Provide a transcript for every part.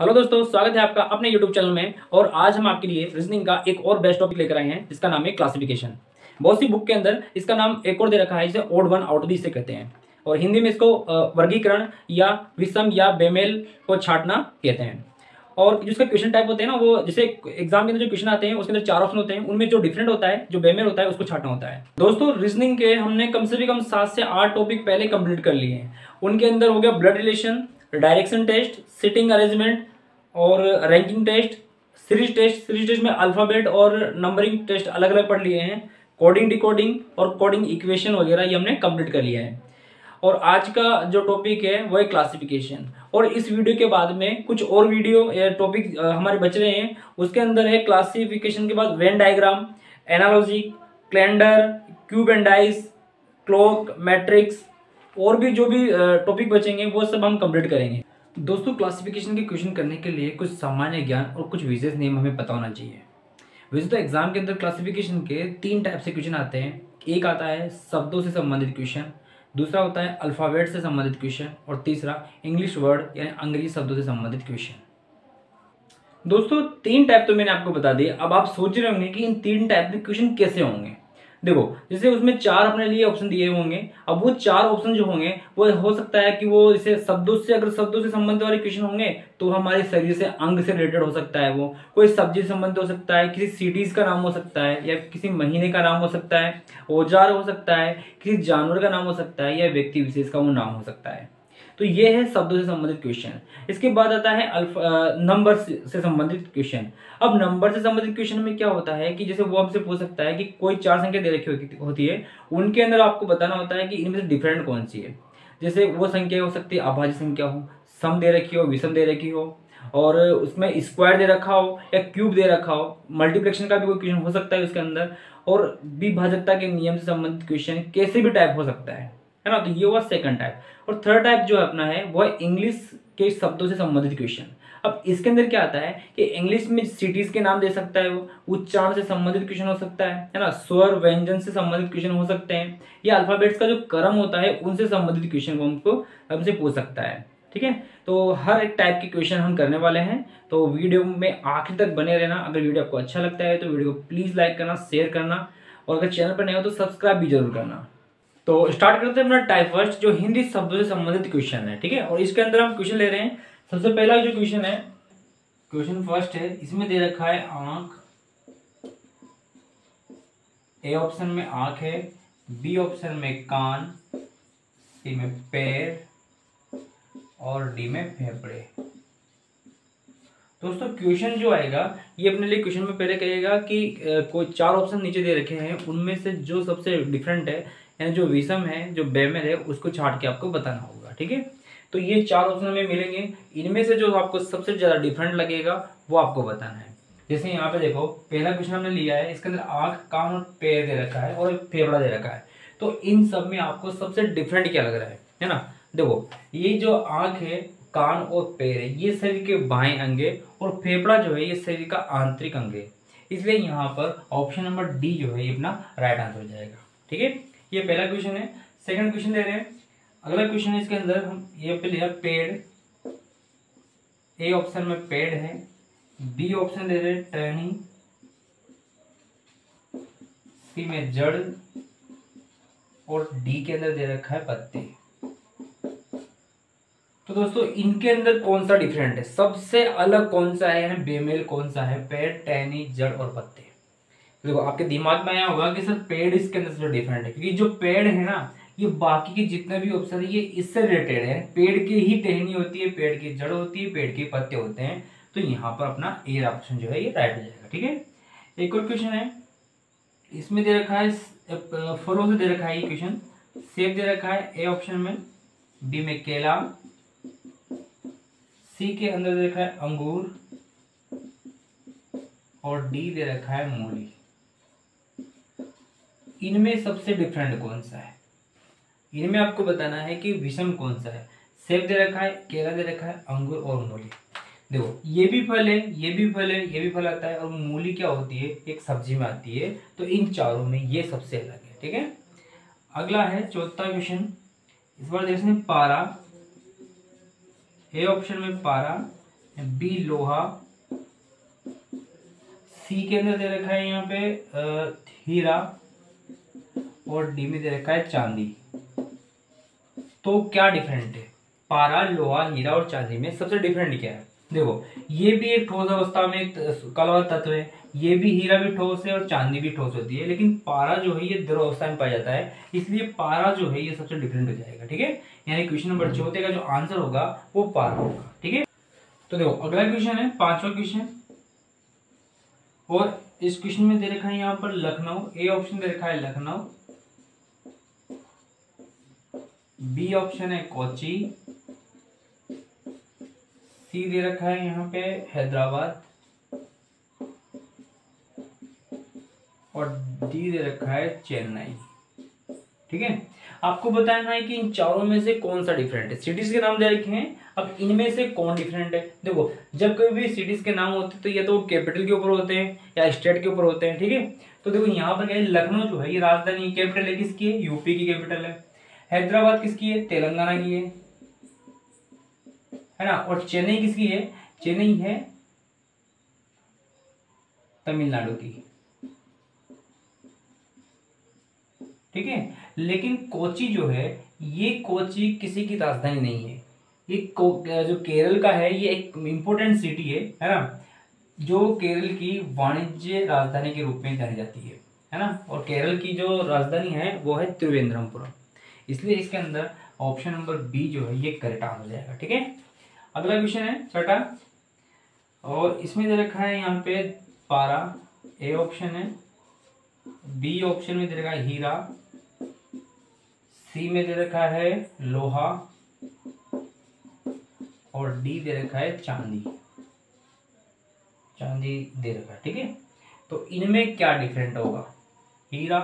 Hello दोस्तों, स्वागत है आपका अपने YouTube चैनल में। और आज हम आपके लिए रीजनिंग का एक और बेस्ट टॉपिक लेकर आए हैं जिसका नाम है क्लासिफिकेशन। बहुत सी बुक के अंदर इसका नाम एक और दे रखा है जिसे ओड वन आउट दी से कहते हैं, और हिंदी में इसको वर्गीकरण या विषम या बेमेल को छांटना कहते हैं। और जिसका क्वेश्चन टाइप होते हैं ना, वो जैसे एग्जाम के अंदर जो क्वेश्चन आते हैं उसके अंदर 4 ऑप्शन होते हैं, उनमें जो डिफरेंट होता है, जो बेमेल होता है, उसको छांटना होता है। दोस्तों, रीजनिंग के हमने कम से कम 7 से 8 टॉपिक पहले कंप्लीट कर लिए हैं। उनके अंदर हो गया blood relation, direction test, sitting arrangement और रैंकिंग टेस्ट, सीरीज टेस्ट में अल्फाबेट और नंबरिंग टेस्ट अलग अलग पढ़ लिए हैं। कोडिंग, डिकोडिंग और कोडिंग इक्वेशन वगैरह ये हमने कंप्लीट कर लिया है। और आज का जो टॉपिक है वो है क्लासिफिकेशन। और इस वीडियो के बाद में कुछ और वीडियो या टॉपिक हमारे बच रहे हैं। उसके अंदर है क्लासिफिकेशन के बाद Venn diagram, analogy, calendar, cube and dice, clock, matrix, और भी जो भी टॉपिक बचेंगे वो सब हम कंप्लीट करेंगे। दोस्तों, क्लासिफिकेशन के क्वेश्चन करने के लिए कुछ सामान्य ज्ञान और कुछ विशेष नियम हमें पता होना चाहिए। वैसे तो एग्जाम के अंदर क्लासिफिकेशन के 3 टाइप से क्वेश्चन आते हैं। एक आता है शब्दों से संबंधित क्वेश्चन, दूसरा होता है अल्फाबेट से संबंधित क्वेश्चन, और तीसरा इंग्लिश वर्ड यानी अंग्रेजी शब्दों से संबंधित क्वेश्चन। दोस्तों, 3 टाइप तो मैंने आपको बता दिए। अब आप सोच रहे होंगे कि इन 3 टाइप में क्वेश्चन कैसे होंगे। देखो, जैसे उसमें 4 अपने लिए ऑप्शन दिए होंगे। अब वो 4 ऑप्शन जो होंगे वो हो सकता है कि वो जैसे शब्दों से, अगर शब्दों से संबंधित वाले क्वेश्चन होंगे तो हमारे शरीर से, अंग से रिलेटेड हो सकता है। वो कोई सब्जी से संबंधित हो सकता है, किसी सिटीज का नाम हो सकता है, या किसी महीने का नाम हो सकता है, औजार हो सकता है, किसी जानवर का नाम हो सकता है, या व्यक्ति विशेष का वो नाम हो सकता है। तो ये है शब्दों से संबंधित क्वेश्चन। इसके बाद आता है नंबर से संबंधित क्वेश्चन। अब नंबर से संबंधित क्वेश्चन में क्या होता है कि जैसे वो हमसे पूछ सकता है कि कोई 4 संख्या दे रखी होती है, उनके अंदर आपको बताना होता है कि इनमें से डिफरेंट कौन सी है। जैसे वो संख्या हो सकती है अभाज्य संख्या हो, सम दे रखी हो, विषम दे रखी हो, और उसमें स्क्वायर दे रखा हो या क्यूब दे रखा हो। मल्टीप्लिकेशन का भी कोई क्वेश्चन हो सकता है उसके अंदर, और विभाजकता के नियम से संबंधित क्वेश्चन कैसे भी टाइप हो सकता है ना। तो ये हुआ सेकंड टाइप। और थर्ड टाइप जो अपना है वो है इंग्लिश के शब्दों से संबंधित क्वेश्चन। अब इसके अंदर क्या आता है कि इंग्लिश में सिटीज के नाम दे सकता है, वो उच्चारण से संबंधित क्वेश्चन हो सकता है ना, स्वर व्यंजन से संबंधित क्वेश्चन हो सकते हैं, या अल्फाबेट्स का जो क्रम होता है उनसे संबंधित क्वेश्चन वो हमसे पूछ सकता है। ठीक है, तो हर एक टाइप के क्वेश्चन हम करने वाले हैं। तो वीडियो में आखिर तक बने रहना। अगर वीडियो आपको अच्छा लगता है तो वीडियो को प्लीज लाइक करना, शेयर करना, और अगर चैनल पर नए हो तो सब्सक्राइब भी जरूर करना। तो स्टार्ट करते हैं अपना टाइप फर्स्ट, जो हिंदी शब्दों से संबंधित क्वेश्चन है। ठीक है, और इसके अंदर हम क्वेश्चन ले रहे हैं। सबसे पहला जो क्वेश्चन है, क्वेश्चन फर्स्ट है, इसमें दे रखा है आंख। ए ऑप्शन में आंख है, बी ऑप्शन में कान, सी में पैर, और डी में फेफड़े। दोस्तों, क्वेश्चन जो आएगा ये अपने लिए क्वेश्चन में पहले कहेगा कि कोई 4 ऑप्शन नीचे दे रखे हैं, उनमें से जो सबसे डिफरेंट है यानी जो विषम है, जो बेमेल है, उसको छांट के आपको बताना होगा। ठीक है, तो ये 4 ऑप्शन में मिलेंगे। इनमें से जो आपको सबसे ज्यादा डिफरेंट लगेगा वो आपको बताना है। जैसे यहाँ पे देखो, पहला क्वेश्चन हमने लिया है, इसके अंदर आंख, कान और पैर दे रखा है, और फेफड़ा दे रखा है। तो इन सब में आपको सबसे डिफरेंट क्या लग रहा है ना। देखो, ये जो आंख है, कान और पैर है, ये शरीर के बाएं अंग है, और फेफड़ा जो है ये शरीर का आंतरिक अंग है। इसलिए यहाँ पर ऑप्शन नंबर डी जो है ये अपना राइट आंसर हो जाएगा। ठीक है, ये पहला क्वेश्चन है। सेकंड क्वेश्चन दे रहे हैं। अगला क्वेश्चन है, इसके अंदर हम ये पे लिया पेड़। ए ऑप्शन में पेड़ है, बी ऑप्शन दे रहे हैं टहनी, सी में जड़, और डी के अंदर दे रखा है पत्ते। तो दोस्तों, इनके अंदर कौन सा डिफरेंट है, सबसे अलग कौन सा है, यानी बेमेल कौन सा है, पेड़, टहनी, जड़ और पत्ते। देखो, आपके दिमाग में आया होगा कि सर पेड़ इसके अंदर से डिफरेंट है, क्योंकि जो पेड़ है ना, ये बाकी के जितने भी ऑप्शन है ये इससे रिलेटेड है। पेड़ की ही टहनी होती है, पेड़ की जड़ होती है, पेड़ के पत्ते होते हैं। तो यहाँ पर अपना ए ऑप्शन जो है ये राइट हो जाएगा। ठीक है, एक और क्वेश्चन है, इसमें दे रखा है फलों से दे रखा है ये क्वेश्चन। सेब दे रखा है ए ऑप्शन में, बी में केला, सी के अंदर दे रखा है अंगूर, और डी दे रखा है मूली। इनमें सबसे डिफरेंट कौन सा है, इनमें आपको बताना है कि विषम कौन सा है। सेब दे रखा है, केला दे रखा है, अंगूर और मूली। देखो, ये भी फल है, ये भी फल है, ये भी फल आता है, और मूली क्या होती है, एक सब्जी में आती है। तो इन चारों में ये सबसे अलग है। ठीक है, अगला है चौथा क्वेश्चन। इस बार देखते हैं पारा। ए ऑप्शन में पारा, बी लोहा, सी के अंदर दे रखा है यहाँ पे हीरा, और डी में दे रखा है चांदी। तो क्या डिफरेंट है पारा, लोहा, हीरा और चांदी में? सबसे डिफरेंट क्या है? देखो, ये भी एक ठोस अवस्था में एक काला वाला तत्व है, ये भी हीरा भी ठोस है और चांदी भी ठोस होती है, लेकिन पारा जो है ये द्रव अवस्था में पाया जाता है, इसलिए पारा जो है ये सबसे डिफरेंट हो जाएगा। ठीक है, यानी क्वेश्चन नंबर 14 का जो आंसर होगा वो पारा होगा। ठीक है, तो देखो अगला क्वेश्चन है 5वां क्वेश्चन, और इस क्वेश्चन में दे रखा है यहाँ पर लखनऊ। ए ऑप्शन दे रखा है लखनऊ, बी ऑप्शन है कोची, सी दे रखा है यहाँ पे हैदराबाद, और डी दे रखा है चेन्नई। ठीक है, आपको बताना है कि इन चारों में से कौन सा डिफरेंट है। सिटीज के नाम दे रखे हैं, अब इनमें से कौन डिफरेंट है। देखो, जब कभी भी सिटीज के नाम होते हैं तो या तो कैपिटल के ऊपर होते हैं या स्टेट के ऊपर होते हैं। ठीक है, तो देखो यहाँ पर क्या है, लखनऊ जो है ये राजधानी कैपिटल है, किसकी है? यूपी की कैपिटल है। हैदराबाद किसकी है? तेलंगाना की है ना। और चेन्नई किसकी है? चेन्नई है तमिलनाडु की। ठीक है, लेकिन कोची जो है ये कोची किसी की राजधानी नहीं है, ये जो केरल का है, ये एक इंपोर्टेंट सिटी है ना, जो केरल की वाणिज्य राजधानी के रूप में जानी जाती है ना। और केरल की जो राजधानी है वो है त्रिवेंद्रमपुरम, इसलिए इसके अंदर ऑप्शन नंबर बी जो है ये करेक्ट आंसर हो जाएगा। ठीक है, अगला क्वेश्चन है 6, और इसमें दे रखा है यहाँ पे पारा, ए ऑप्शन है, बी ऑप्शन में दे रखा है हीरा, सी में दे रखा है लोहा, और डी दे रखा है चांदी। चांदी दे रखा है। ठीक है, तो इनमें क्या डिफरेंट होगा? हीरा,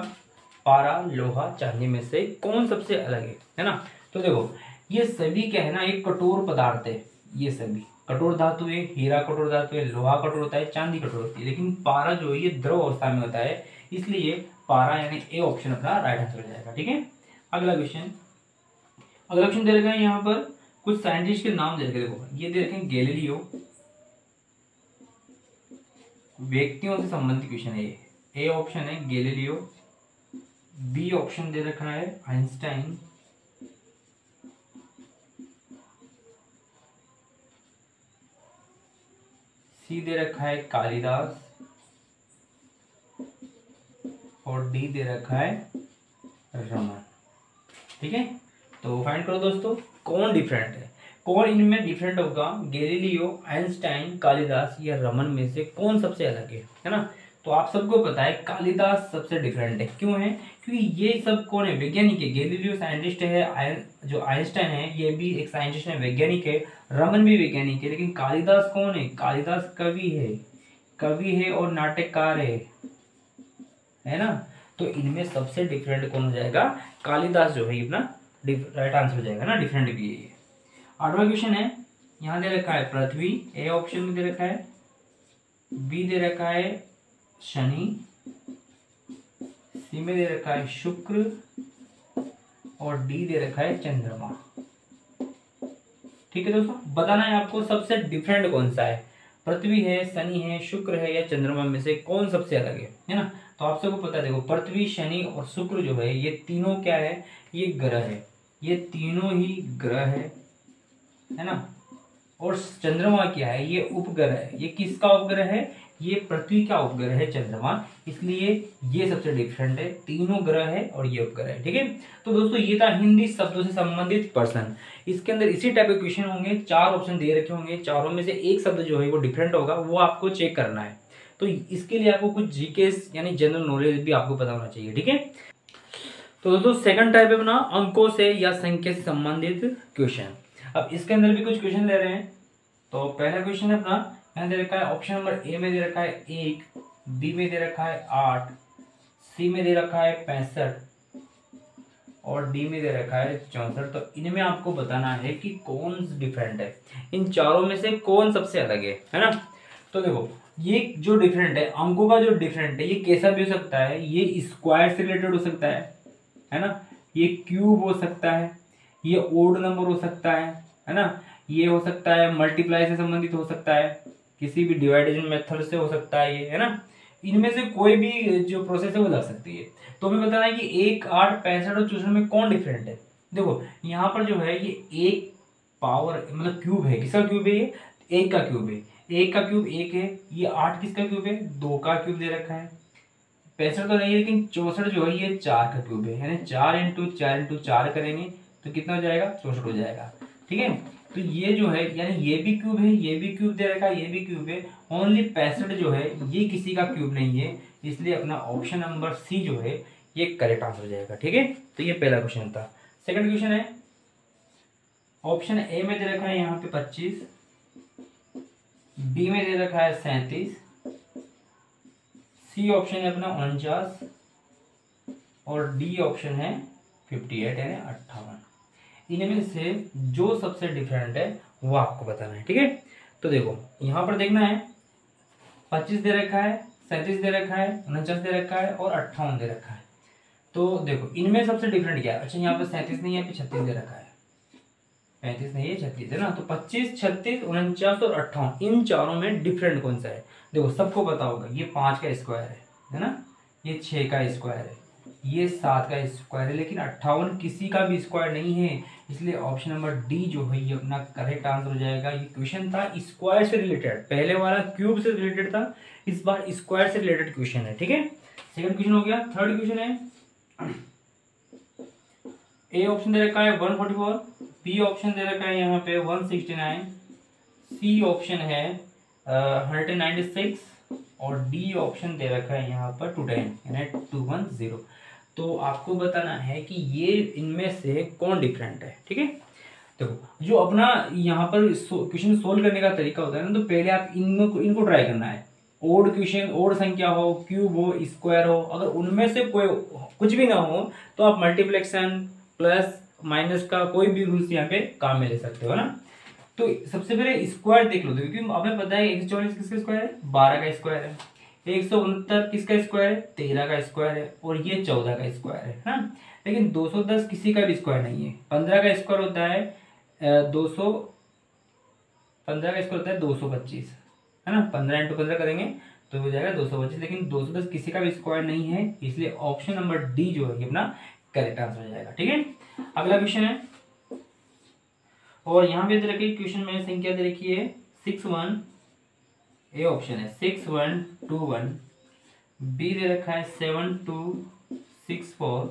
पारा, लोहा, चांदी में से कौन सबसे अलग है ना। तो देखो, ये सभी क्या है ना, एक कठोर पदार्थ है, ये सभी कठोर धातु है। हीरा कठोर धातु है, लोहा कठोर होता है, चांदी कठोर होती है, लेकिन पारा जो है ये द्रव अवस्था में होता है, इसलिए पारा यानी ए ऑप्शन अपना राइट आंसर हो जाएगा। ठीक है, अगला क्वेश्चन दे रखा है यहाँ पर कुछ साइंटिस्ट के नाम दे रखे। देखो, ये दे रखे हैं गैलीलियो, व्यक्तियों से संबंधित क्वेश्चन है ये। ए ऑप्शन है गैलीलियो, बी ऑप्शन दे रखा है आइंस्टाइन, सी दे रखा है कालिदास, और डी दे रखा है रमन। ठीक है, तो फाइंड करो दोस्तों कौन डिफरेंट है, कौन इनमें डिफरेंट होगा। गैलीलियो, आइंस्टाइन, कालिदास या रमन में से कौन सबसे अलग है ना। तो आप सबको पता है कालिदास सबसे डिफरेंट है। क्यों है? क्योंकि ये सब कौन है? वैज्ञानिक है। गैलीलियो साइंटिस्ट है, जो आइंस्टाइन है ये भी एक साइंटिस्ट है, वैज्ञानिक है, रमन भी वैज्ञानिक है, लेकिन कालिदास कौन है? कालिदास कवि है और नाटककार है ना। तो इनमें सबसे डिफरेंट कौन हो जाएगा? कालिदास जो है अपना राइट आंसर हो जाएगा ना, डिफरेंट भी है। 8वां क्वेश्चन है, यहाँ दे रखा है पृथ्वी, ए ऑप्शन में दे रखा है, बी दे रखा है शनि, सी में दे रखा है शुक्र, और डी दे रखा है चंद्रमा। ठीक है दोस्तों, बताना है आपको सबसे डिफरेंट कौन सा है। पृथ्वी है, शनि है, शुक्र है या चंद्रमा में से कौन सबसे अलग है ना। तो आप सबको पता है, देखो पृथ्वी, शनि और शुक्र जो है ये तीनों क्या है? ये ग्रह है, ये तीनों ही ग्रह है ना। और चंद्रमा क्या है? ये उपग्रह है। ये किसका उपग्रह है? ये पृथ्वी का उपग्रह है चंद्रमा, इसलिए ये सबसे डिफरेंट है। तीनों ग्रह है और ये उपग्रह है। ठीक है, तो दोस्तों ये था हिंदी शब्दों से संबंधित प्रश्न। इसके अंदर इसी टाइप के क्वेश्चन होंगे, 4 ऑप्शन दे रखे होंगे, चारों में से एक शब्द जो है वो डिफरेंट होगा, वो आपको चेक करना है। तो इसके लिए आपको कुछ जीकेस यानी जनरल नॉलेज भी आपको पता होना चाहिए। ठीक है, तो दोस्तों सेकंड टाइप है अपना अंकों से या संख्या से संबंधित क्वेश्चन। अब इसके अंदर भी कुछ क्वेश्चन ले रहे हैं। तो पहला क्वेश्चन है अपना, यहाँ दे रखा है ऑप्शन नंबर ए में दे रखा है 1, बी में दे रखा है 8, सी में दे रखा है 65 और डी में दे रखा है 64। तो इनमें आपको बताना है कि कौन डिफरेंट है, इन चारों में से कौन सबसे अलग है ना। तो देखो, ये जो डिफरेंट है, अंकों का जो डिफरेंट है, ये कैसा भी हो सकता है। ये स्क्वायर से रिलेटेड हो सकता है ना, ये क्यूब हो सकता है, ये ओड नंबर हो सकता है ना, ये हो सकता है मल्टीप्लाई से संबंधित हो सकता है, किसी भी डिवाइडेशन मेथड से हो सकता है ये, है ना। इनमें से कोई भी जो प्रोसेस है वो लग सकती है। तो हमें बताना है कि 1, 8, 65 और 64 में कौन डिफरेंट है। देखो यहाँ पर जो है ये एक पावर मतलब क्यूब है, किसका क्यूब है ये, 1 का क्यूब है, 1 का क्यूब 1 है। ये 8 किसका क्यूब है, 2 का क्यूब दे रखा है। 65 तो नहीं है लेकिन 64 जो है ये 4 का क्यूब है, यानी 4 इंटू 4 इंटू 4 करेंगे तो कितना हो जाएगा, 64 हो जाएगा। ठीक है, तो ये जो है यानी ये भी क्यूब है, ये भी क्यूब दे रखा है, ये भी क्यूब है। ओनली 65 जो है ये किसी का क्यूब नहीं है, इसलिए अपना ऑप्शन नंबर सी जो है ये करेक्ट आंसर हो जाएगा। ठीक है, तो ये पहला क्वेश्चन था। सेकंड क्वेश्चन है, ऑप्शन ए में दे रखा है यहाँ पे 25, बी में दे रखा है 37, सी ऑप्शन है अपना 49 और डी ऑप्शन है 58 यानी 58। इनमें से जो सबसे डिफरेंट है वो आपको बताना है। ठीक है, तो देखो यहाँ पर देखना है 25 दे रखा है, 37 दे रखा है, 49 दे रखा है और 58 दे रखा है। तो देखो इनमें सबसे डिफरेंट क्या है। अच्छा यहाँ पर 37 नहीं है, यहाँ पे 36 दे रखा है, 35 नहीं है 36 है ना। तो 25, 36, 49 और 58 इन चारों में डिफरेंट कौन सा है। देखो सबको पता होगा ये 5 का स्क्वायर है ना, ये 6 का स्क्वायर है, ये 7 का स्क्वायर है, लेकिन 58 किसी का भी स्क्वायर नहीं है, इसलिए ऑप्शन नंबर डी जो है ये अपना करेक्ट आंसर हो जाएगा। ये क्वेश्चन था स्क्वायर से रिलेटेड, पहले वाला क्यूब से रिलेटेड था, इस बार स्क्वायर से रिलेटेड क्वेश्चन है। ठीक है, सेकंड क्वेश्चन हो गया। थर्ड क्वेश्चन है, ए ऑप्शन दे रखा है 144, बी ऑप्शन दे रखा है यहाँ पे 169, सी ऑप्शन है 196 और डी ऑप्शन दे रखा है यहाँ पर 210 यानी 210। तो आपको बताना है कि ये इनमें से कौन डिफरेंट है। ठीक है, देखो जो अपना यहाँ पर क्वेश्चन सोल्व करने का तरीका होता है ना, तो पहले आप इनको ट्राई करना है। ओड क्वेश्चन, ओड संख्या हो, क्यूब हो, स्क्वायर हो, अगर उनमें से कोई कुछ भी ना हो तो आप मल्टीप्लिकेशन प्लस माइनस का कोई भी रूल्स यहाँ पे काम में ले सकते हो ना। तो सबसे पहले स्क्वायर देख लो, क्योंकि हमें पता है 144 किसका स्क्वायर है, 12 का स्क्वायर है, 169 किसका स्क्वायर है, 13 का स्क्वायर है और ये 14 का स्क्वायर है ना। लेकिन 210 किसी का भी स्क्वायर नहीं है। 15 का स्क्वायर होता है 15 का स्क्वायर होता है 225 है ना, 15 इंटू 15 करेंगे तो हो जाएगा 225, लेकिन 210 किसी का भी स्क्वायर नहीं है, इसलिए ऑप्शन नंबर डी जो है अपना करेक्ट आंसर हो जाएगा। ठीक है, अगला क्वेश्चन है, और यहाँ पे दे रखी क्वेश्चन में संख्या दे रखी है 61, ए ऑप्शन है 6121, बी दे रखा है 7264,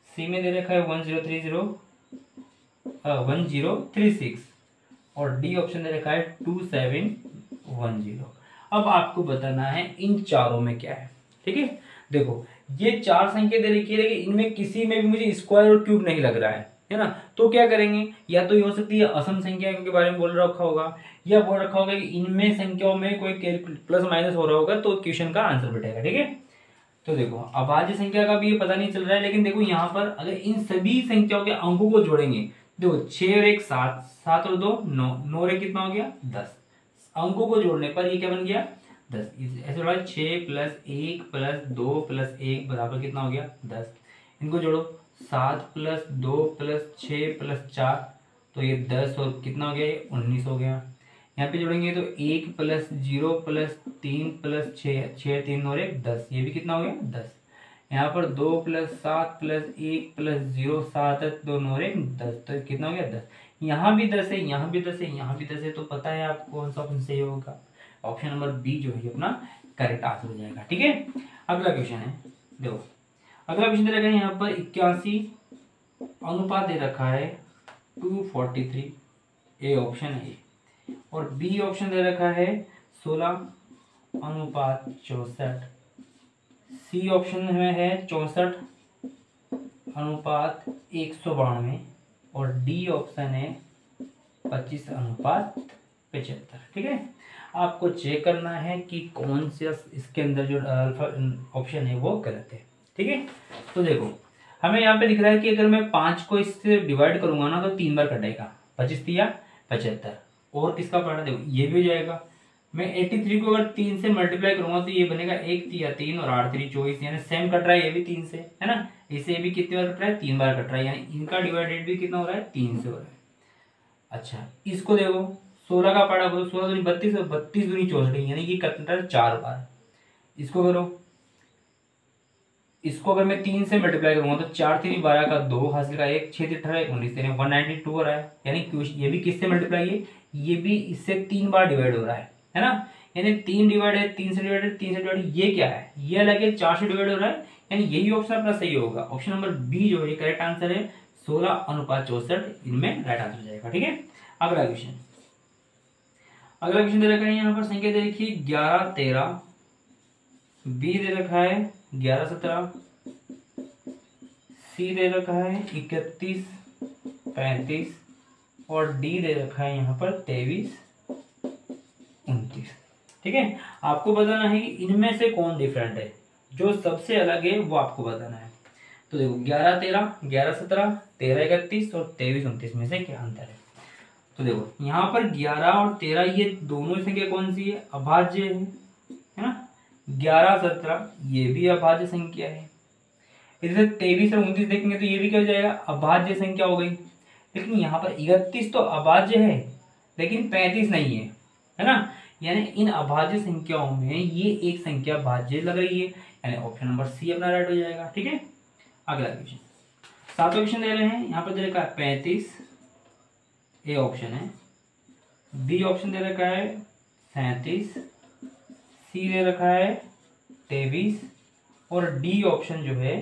सी में दे रखा है 1036 और डी ऑप्शन दे रखा है 2710। अब आपको बताना है इन चारों में क्या है। ठीक है, देखो ये 4 संख्या दे रखी है, लेकिन इनमें किसी में भी मुझे स्क्वायर और क्यूब नहीं लग रहा है ना। तो क्या करेंगे, या तो ये हो सकती है असम संख्या के बारे में बोल रखा होगा, या बोल रखा होगा कि इनमें संख्याओं में कोई प्लस माइनस हो रहा होगा, तो क्वेश्चन का आंसर बैठेगा। ठीक है, तो देखो अभाज्य संख्या का भी ये पता नहीं चल रहा है, लेकिन देखो यहाँ पर अगर इन सभी संख्याओं के अंकों को जोड़ेंगे, देखो 6 और 1 7, 7 और 2 9, 9 और 1 कितना हो गया 10। अंकों को जोड़ने पर ये क्या बन गया 10। ऐसे बोला 6 प्लस 1 प्लस 2 प्लस 1 बराबर कितना हो गया 10। इनको जोड़ो 7 प्लस 2 प्लस 6 प्लस 4, तो ये 10 और कितना हो गया ये 19 हो गया। यहाँ पे जोड़ेंगे तो 1 प्लस 0 प्लस 3 प्लस 6, 6 3 और 1 10, ये भी कितना हो गया 10। यहाँ पर 2 प्लस 7 प्लस 1 प्लस 0 7 2 और 1 10, तो कितना हो गया 10। यहाँ भी 10 है, यहाँ भी 10 है, यहाँ भी 10 है, तो पता है आपको कौन सा ऑप्शन सही होगा। ऑप्शन नंबर बी जो है अपना करेक्ट आंसर हो जाएगा। ठीक है, अगला क्वेश्चन है, देखो अगला क्वेश्चन दे रखा है यहाँ पर 81 अनुपात दे रखा है 243, ए ऑप्शन है, और बी ऑप्शन दे रखा है 16 अनुपात 64, सी ऑप्शन में है 64 अनुपात 192 और डी ऑप्शन है 25 अनुपात 75। ठीक है, आपको चेक करना है कि कौन सा इसके अंदर जो ऑप्शन है वो गलत है। ठीक है, तो देखो हमें यहाँ पे दिख रहा है कि अगर मैं 5 को इससे डिवाइड करूंगा ना तो 3 बार कटेगा, 25 तिया 75, और किसका पड़ा देखो ये भी हो जाएगा। मैं 83 को अगर 3 से मल्टीप्लाई करूंगा तो ये बनेगा 1 तिया 3 और 8 3 24, यानी सेम कट रहा है ये भी 3 से, है ना। इसे भी कितनी बार कट रहा है 3 बार कट रहा है, यानी इनका डिवाइडेड भी कितना हो रहा है 3 से हो रहा है। अच्छा इसको देखो 16 का पाड़ा करो, 16 दूनी 32 और 32 दूनी 64, यानी कि कितना 4 बार। इसको करो, इसको अगर मैं 3 से मल्टीप्लाई करूंगा तो 4 3 12 का 2 हासिल का 1 6 18 19 यानी 192 हो रहा है। यानी ये भी किससे मल्टीप्लाई है, ये भी इससे 3 बार डिवाइड हो रहा है ना। यानी 3 डिवाइड है, 3 से डिवाइड है, 3 से डिवाइड, ये क्या है, ये अलग है, 4 से डिवाइड हो रहा है। यानी यही ऑप्शन अपना सही होगा। ऑप्शन नंबर बी जो है करेक्ट आंसर है, 16:64 इनमें राइट आंसर हो जाएगा। ठीक है, अगला क्वेश्चन, अगला क्वेश्चन दे रखा है यहाँ पर संख्या दे रखी है 11 13, बी दे रखा है 11 17, सी दे रखा है 31 35 और डी दे रखा है यहाँ पर 23 29। ठीक है, आपको बताना है कि इनमें से कौन डिफरेंट है, जो सबसे अलग है वो आपको बताना है। तो देखो 11 13, 11 17, 13 31 और 23 29 में से क्या अंतर है। तो देखो यहाँ पर 11 और 13 ये दोनों संख्या कौन सी है, अभाज्य है ना। 11 17 ये भी अभाज्य संख्या है। इधर 23 और 29 देखेंगे तो ये भी क्या हो जाएगा, अभाज्य संख्या हो गई। लेकिन यहाँ पर 31 तो अभाज्य है लेकिन 35 नहीं है ना। यानी इन अभाज्य संख्याओं में ये एक संख्या भाज्य लग रही है, यानी ऑप्शन नंबर सी अपना राइट हो जाएगा। ठीक है, अगला क्वेश्चन, सातवां क्वेश्चन दे रहे हैं यहाँ पर, दे रखा है 35, ए ऑप्शन है, बी ऑप्शन दे रखा है 37, सी दे रखा है 23 और डी ऑप्शन जो है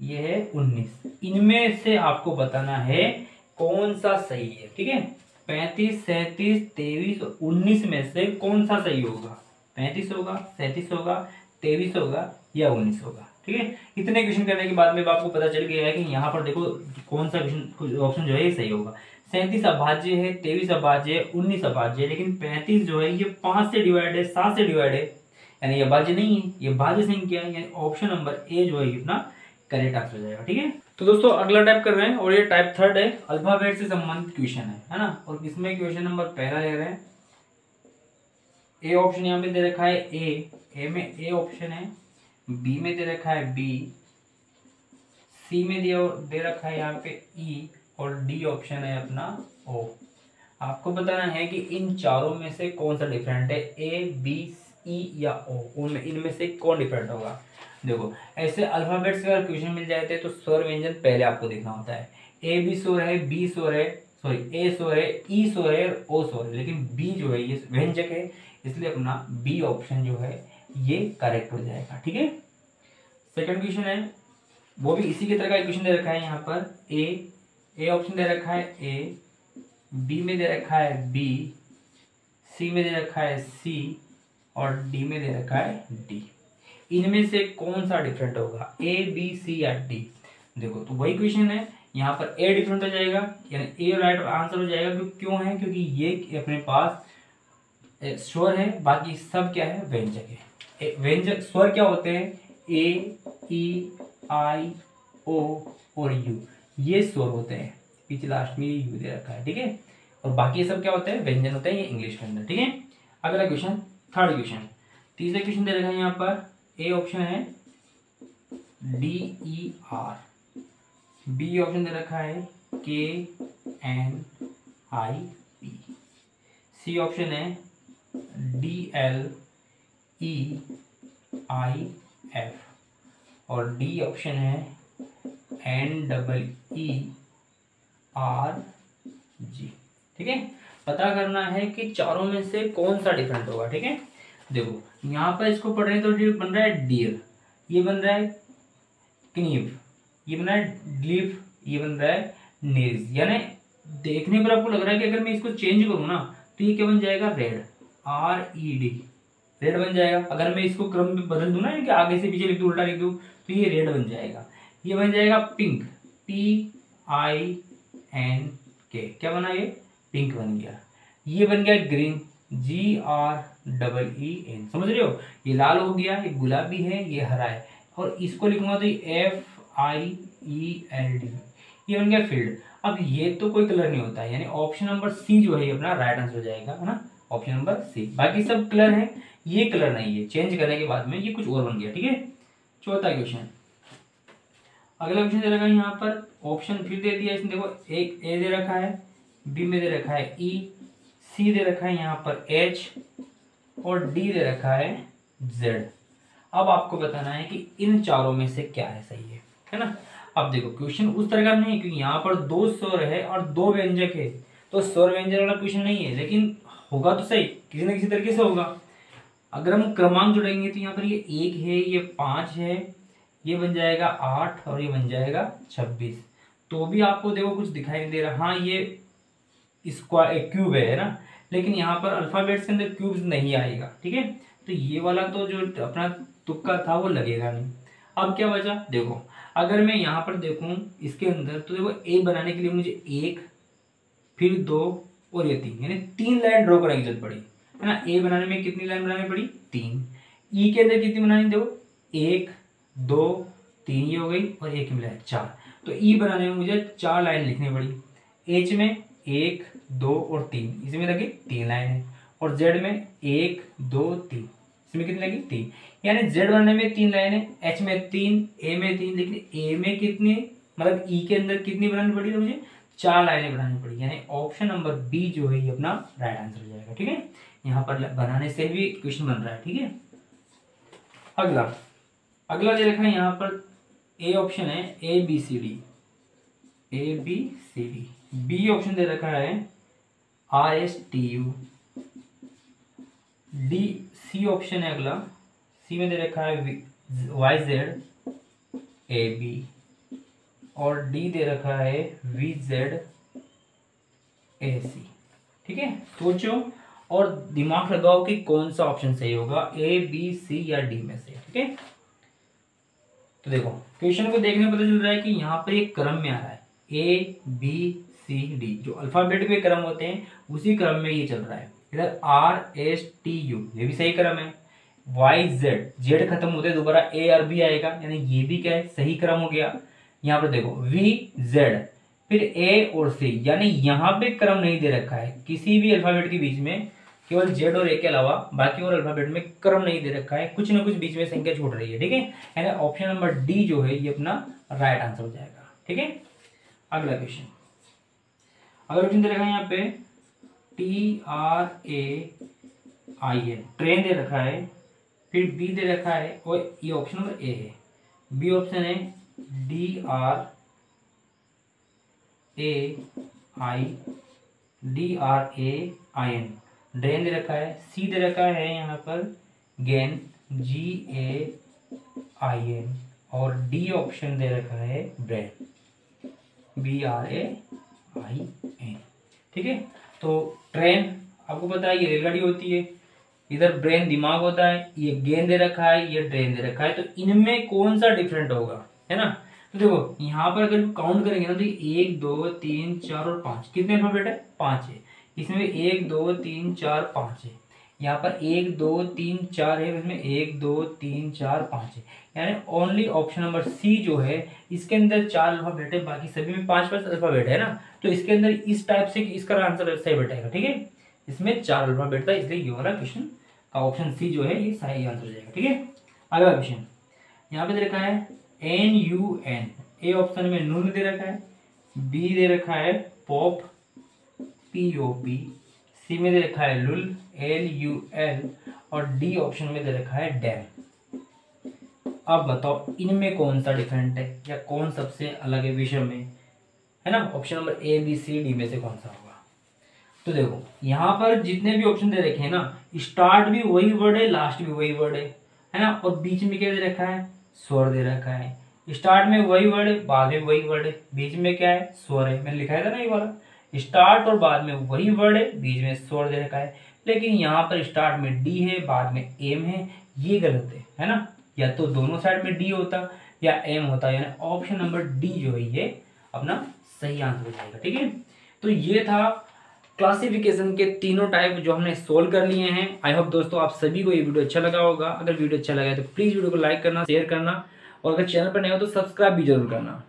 ये है 19। इनमें से आपको बताना है कौन सा सही है। ठीक है, 35 37 23 और 19 में से कौन सा सही होगा, 35 होगा 37 होगा 23 होगा या 19 होगा। ठीक है, इतने क्वेश्चन करने के बाद में आपको पता चल गया है कि यहाँ पर देखो कौन सा क्वेश्चन ऑप्शन जो है ये सही होगा। 37 अभाज्य है, 23 अभाज्य है, 19 अभाज्य है, लेकिन 35 जो है ये 5 से डिवाइड है, 7 से डिवाइड है, यानी ये भाज्य नहीं है, ये भाज्य संख्या है। यानी ऑप्शन नंबर ए जो है अपना करेक्ट आंसर हो जाएगा। ठीक है, तो दोस्तों अगला टाइप कर रहे हैं और ये टाइप 3 है, अल्फाबेट से संबंधित क्वेश्चन है ना। और इसमें क्वेश्चन नंबर पहला ले रहे हैं, ए ऑप्शन यहाँ पे दे रखा है ए में ए ऑप्शन है, बी में दे रखा है बी, सी में दे रखा है यहाँ पे ई और डी ऑप्शन है अपना ओ। आपको बताना है कि इन चारों में से कौन सा डिफरेंट है, ए बी ई या ओ, उनमें इनमें से कौन डिफरेंट होगा। देखो ऐसे अल्फाबेट से अगर क्वेश्चन मिल जाते हैं तो स्वर व्यंजन पहले आपको देखना होता है। ए भी स्वर है, बी स्वर है, सॉरी ए स्वर है, ई स्वर है, ओ स्वर है, लेकिन बी जो है ये व्यंजक है, इसलिए अपना बी ऑप्शन जो है ये करेक्ट हो जाएगा। ठीक है, सेकंड क्वेश्चन है वो भी इसी की तरह का क्वेश्चन दे रखा है यहाँ पर, ए ऑप्शन दे रखा है ए, बी में दे रखा है बी, सी में दे रखा है सी और डी में दे रखा है डी। इनमें से कौन सा डिफरेंट होगा, ए बी सी या डी। देखो तो वही क्वेश्चन है, यहाँ पर ए डिफरेंट हो जाएगा, यानी ए राइट आंसर हो जाएगा। क्यों है, क्योंकि ये अपने पास स्वर है, बाकी सब क्या है, व्यंजक है। व्यंजक स्वर क्या होते हैं, ए ई आई ओ और यू, ये स्वर होते हैं, पीछे लास्ट में यू दे रखा है। ठीक है, और बाकी सब क्या होते हैं, व्यंजन होते हैं ये इंग्लिश के अंदर। ठीक है, अगला क्वेश्चन, थर्ड क्वेश्चन, तीसरा क्वेश्चन दे रखा है यहाँ पर, ए ऑप्शन है D E R, B option दे रखा है K N I P, C option है D L E I F और डी ऑप्शन है N double E R G. ठीक है, पता करना है कि चारों में से कौन सा डिफरेंट होगा। ठीक है, देखो यहाँ पर इसको पढ़ रहे हैं तो ये बन रहा है डियर, ये बन रहा है क्नीव, ये बन रहा है ड्लीफ, ये बन रहा है नेज। यानी देखने पर आपको लग रहा है कि अगर मैं इसको चेंज करूँ ना तो ये क्या बन जाएगा, red, R E D, red बन जाएगा। अगर मैं इसको क्रम में बदल दूँ ना कि आगे से पीछे लिख दूँ, उल्टा लिख दूँ, तो ये रेड बन जाएगा। ये बन जाएगा पिंक, पी आई एन के, क्या बना, ये पिंक बन गया। ये बन गया green, G R double E N, समझ रहे हो। ये लाल हो गया, ये गुलाबी है, ये हरा है, और इसको लिखूंगा तो ये F I E L D, ये बन गया फील्ड। अब ये तो कोई कलर नहीं होता है, यानी ऑप्शन नंबर सी जो है अपना राइट आंसर हो जाएगा, है ना, ऑप्शन नंबर सी। बाकी सब कलर है, ये कलर नहीं है, चेंज करने के बाद में ये कुछ और बन गया। ठीक है, चौथा क्वेश्चन, अगला क्वेश्चन दे रखा है यहाँ पर, ऑप्शन फिर दे दिया इसने, देखो एक ए दे रखा है, बी में दे रखा है ई, सी दे रखा है यहाँ पर एच और डी दे रखा है जेड। अब आपको बताना है कि इन चारों में से क्या है सही है ना। अब देखो क्वेश्चन उस तरह का नहीं है क्योंकि यहाँ पर 2 स्वर है और 2 व्यंजक है, तो स्वर व्यंजक वाला क्वेश्चन नहीं है, लेकिन होगा तो सही किसी न किसी तरीके से होगा। अगर हम क्रमांक जोड़ेंगे तो यहाँ पर ये 1 है, ये 5 है, ये बन जाएगा 8 और ये बन जाएगा 26। तो भी आपको देखो कुछ दिखाई नहीं दे रहा। हाँ ये स्क्वायर क्यूब है ना, लेकिन यहाँ पर अल्फाबेट्स के अंदर क्यूब्स नहीं आएगा, ठीक है। तो ये वाला तो जो अपना तुक्का था वो लगेगा नहीं। अब क्या बचा देखो, अगर मैं यहाँ पर देखूं इसके अंदर तो देखो ए बनाने के लिए मुझे 1 फिर 2 और ये 3 यानी 3 लाइन ड्रॉ करने की जरूरत पड़ी है ना। ए बनाने में कितनी लाइन बनानी पड़ी 3। ई के अंदर कितनी बनानी देखो 1 2 3 ये हो गई और एक मिला 4। तो ई बनाने में मुझे 4 लाइन लिखनी पड़ी। एच में 1 2 और 3 इसमें लगी 3 लाइन है और जेड में 1 2 3 इसमें कितनी लगी 3। यानी जेड बनाने में 3 लाइन है, एच में 3, ए में 3, लेकिन ए में कितनी मतलब ई के अंदर कितनी बनानी पड़ी तो मुझे 4 लाइनें बनानी पड़ी। यानी ऑप्शन नंबर बी जो है ये अपना राइट आंसर हो जाएगा, ठीक है। यहाँ पर बनाने से भी क्वेश्चन बन रहा है, ठीक है। अगला दे रखा है यहाँ पर ए ऑप्शन है A B C D, A B C D. B option दे रखा है R S T U, D C option है अगला, सी में दे रखा है वाई जेड ए बी और डी दे रखा है वी जेड ए सी, ठीक है। सोचो और दिमाग लगाओ कि कौन सा ऑप्शन सही होगा, ए बी सी या डी में से, ठीक है। तो देखो क्वेश्चन को देखने में पता चल रहा है कि यहाँ पर एक क्रम में आ रहा है ए बी सी डी, जो अल्फाबेट के क्रम होते हैं उसी क्रम में ये चल रहा है। इधर आर एस टी यू ये भी सही क्रम है, वाई जेड जेड खत्म होते दोबारा ए और बी आएगा यानी ये भी क्या है सही क्रम हो गया। यहाँ पर देखो वी जेड फिर ए और सी, यानी यहाँ पे क्रम नहीं दे रखा है किसी भी अल्फाबेट के बीच में, केवल जेड और ए के अलावा बाकी और अल्फाबेट में क्रम नहीं दे रखा है, कुछ ना कुछ बीच में संख्या छूट रही है, ठीक है। यानी ऑप्शन नंबर डी जो है ये अपना राइट आंसर हो जाएगा, ठीक है। अगला क्वेश्चन दे रखा है यहाँ पे TRAIN ट्रेन दे रखा है, फिर बी दे रखा है और ये ऑप्शन नंबर ए है। बी ऑप्शन है DRAIN ड्रेन दे रखा है। सी दे रखा है यहाँ पर गेन GAIN और डी ऑप्शन दे रखा है ब्रेन BRAIN, ठीक है। तो ट्रेन आपको पता है ये रेलगाड़ी होती है, इधर ब्रेन दिमाग होता है, ये गेंद दे रखा है, ये ट्रेन दे रखा है, तो इनमें कौन सा डिफरेंट होगा है ना। तो देखो यहाँ पर अगर काउंट करेंगे ना तो 1 2 3 4 और 5 कितने अल्फाबेट है 5 है, इसमें 1 2 3 4 5 है, यहाँ पर 1 2 3 4 है, इसमें 1 2 3 4 5 है। यानी ओनली ऑप्शन नंबर सी जो है इसके अंदर 4 अल्फाबेट है, बाकी सभी में 5 अल्फाबेट है ना, तो इसके अंदर इस टाइप से इसका आंसर सही बैठेगा, ठीक है। इसमें 4 अल्फाबेट था इसलिए ये वाला क्वेश्चन का ऑप्शन सी जो है ये सही आंसर हो जाएगा, ठीक है। अगला क्वेश्चन यहाँ पे दे रखा है NUN, ए ऑप्शन में नून दे रखा है, बी दे रखा है पॉप POP, सी में दे रखा है लुल LUL और डी ऑप्शन में दे रखा है डैम। अब बताओ इनमें कौन सा डिफरेंट है या कौन सबसे अलग है विषय में, है ना। Option number A B C D में से कौन सा होगा। तो देखो यहाँ पर जितने भी ऑप्शन दे रखे हैं ना, स्टार्ट भी वही वर्ड है, लास्ट भी वही वर्ड है ना, और बीच में क्या दे रखा है स्वर दे रखा है। स्टार्ट में वही वर्ड है, बाद में वही वर्ड है, बीच में क्या है स्वर है। मैंने लिखा था ना ये वाला, स्टार्ट और बाद में वही वर्ड है, बीच में स्वर दे रखा है, लेकिन यहाँ पर स्टार्ट में डी है, बाद में एम है, ये गलत है ना। या तो दोनों साइड में डी होता या एम होता, यानी ऑप्शन नंबर डी जो है ये अपना सही आंसर हो जाएगा, ठीक है। तो ये था क्लासिफिकेशन के तीनों टाइप जो हमने सोल्व कर लिए हैं। आई होप दोस्तों आप सभी को ये वीडियो अच्छा लगा होगा। अगर वीडियो अच्छा लगा है तो प्लीज़ वीडियो को लाइक करना, शेयर करना और अगर चैनल पर नए हो तो सब्सक्राइब भी जरूर करना।